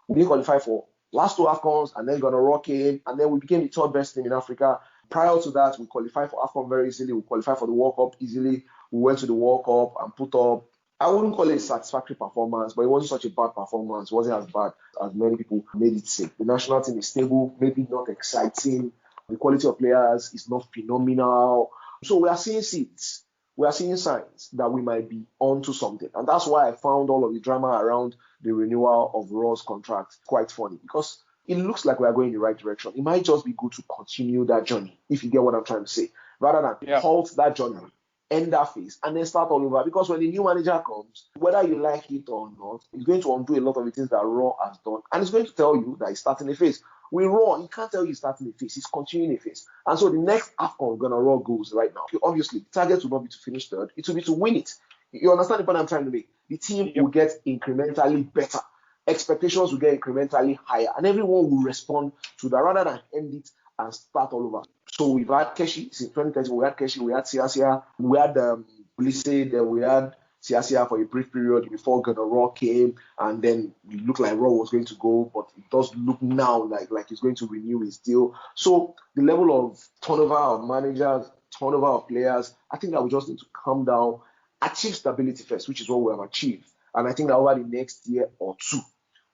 We didn't qualify for last 2 AFCONs, and then Ghana came, and then we became the third best team in Africa. Prior to that, we qualified for AFCON very easily. We qualified for the World Cup easily. We went to the World Cup and put up I wouldn't call it a satisfactory performance, but it wasn't such a bad performance. It wasn't as bad as many people made it seem. The national team is stable, maybe not exciting. The quality of players is not phenomenal. So we are seeing seeds. We are seeing signs that we might be onto something. And that's why I found all of the drama around the renewal of Raw's contract quite funny, because it looks like we are going in the right direction. It might just be good to continue that journey, if you get what I'm trying to say, rather than halt that journey, end that phase, and then start all over. Because when the new manager comes, whether you like it or not, he's going to undo a lot of the things that Raw has done, and he's going to tell you that he's starting a phase. With Raw, he can't tell you he's starting a phase, he's continuing a phase. And so the next AFCON Ghana Raw goes right now. Obviously, the target will not be to finish third, it will be to win it. You understand the point I'm trying to make? The team will get incrementally better. Expectations will get incrementally higher, and everyone will respond to that rather than end it and start all over. So we've had Keshi since 2013. We had Keshi, we had Siasia, we had Polise, then we had Siasia for a brief period before Ghana Raw came, and then it looked like Raw was going to go, but it does look now like he's going to renew his deal. So the level of turnover of managers, turnover of players, I think that we just need to calm down, achieve stability first, which is what we have achieved. And I think that over the next year or two,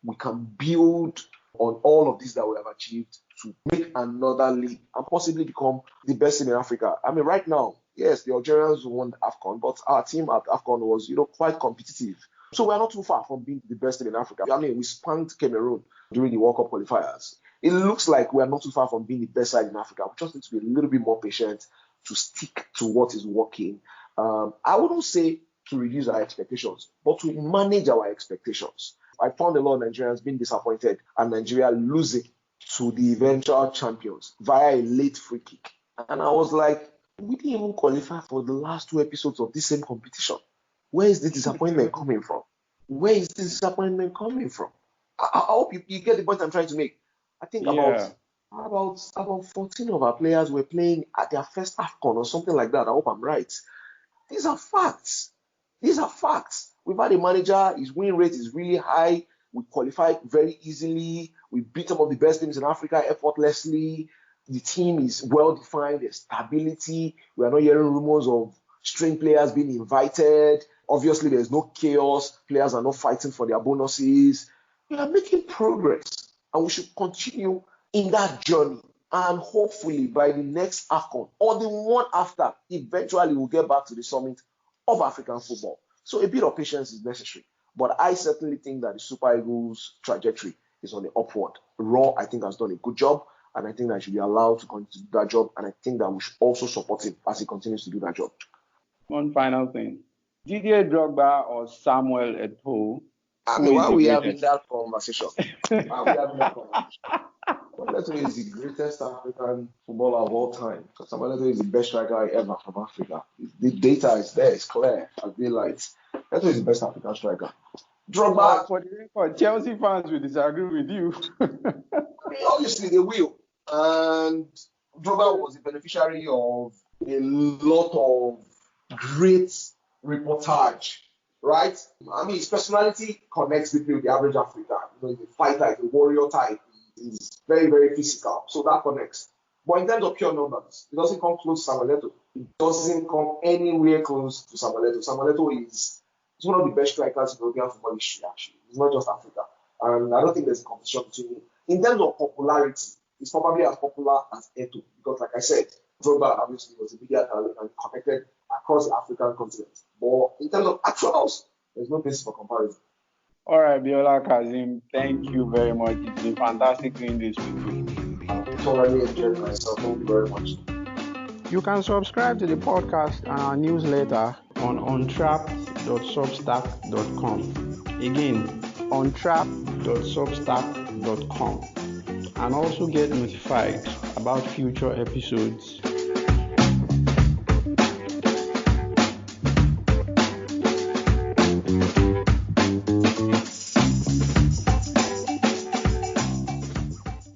we can build on all of this that we have achieved to make another league and possibly become the best team in Africa. I mean, right now, yes, the Algerians won AFCON, but our team at AFCON was, quite competitive. So we're not too far from being the best team in Africa. I mean, we spanked Cameroon during the World Cup qualifiers. It looks like we're not too far from being the best side in Africa. We just need to be a little bit more patient to stick to what is working. I wouldn't say to reduce our expectations, but to manage our expectations. I found a lot of Nigerians being disappointed and Nigeria losing to the eventual champions via a late free kick. And I was like, we didn't even qualify for the last two episodes of this same competition. Where is this disappointment coming from? Where is this disappointment coming from? I hope you get the point I'm trying to make. I think about 14 of our players were playing at their first AFCON or something like that. I hope I'm right. These are facts. We've had a manager, his win rate is really high. We qualified very easily. We beat some of the best teams in Africa effortlessly. The team is well-defined. There's stability. We are not hearing rumors of string players being invited. Obviously, there's no chaos. Players are not fighting for their bonuses. We are making progress, and we should continue in that journey. And hopefully, by the next AFCON or the one after, eventually we'll get back to the summit of African football. So a bit of patience is necessary. But I certainly think that the Super Eagles' trajectory is on the upward. Raw, I think, has done a good job, and I think that he should be allowed to continue to do that job, and I think that we should also support him as he continues to do that job. One final thing. Didier Drogba or Samuel Eto'o? I mean, why are we having that conversation? Samuel Eto'o is the greatest African footballer of all time. Samuel Eto'o is the best striker ever from Africa. The data is there, it's clear as daylight. Eto'o is the best African striker. Drogba, for the record, Chelsea fans will disagree with you. I mean, obviously they will. And Drogba was the beneficiary of a lot of great reportage, right? I mean, his personality connects with the average African. He's a fighter, he's a warrior type. He's very, very physical. So that connects. But in terms of pure numbers, it doesn't come close to Samuel Eto'o. It doesn't come anywhere close to Samuel Eto'o. Samuel Eto'o is one of the best strikers in European football history, actually. It's not just Africa. And I don't think there's a competition between them. In terms of popularity, he's probably as popular as Eto'o. Because like I said, Drogba obviously was a media talent and connected across the African continent. But in terms of actuals, there's no basis for comparison. All right, Biola, Kazeem, thank you very much. It's been fantastic doing this with you. I've already enjoyed myself. Thank you very much. You can subscribe to the podcast and our newsletter on untrapped.substack.com. Again, untrapped.substack.com. And also get notified about future episodes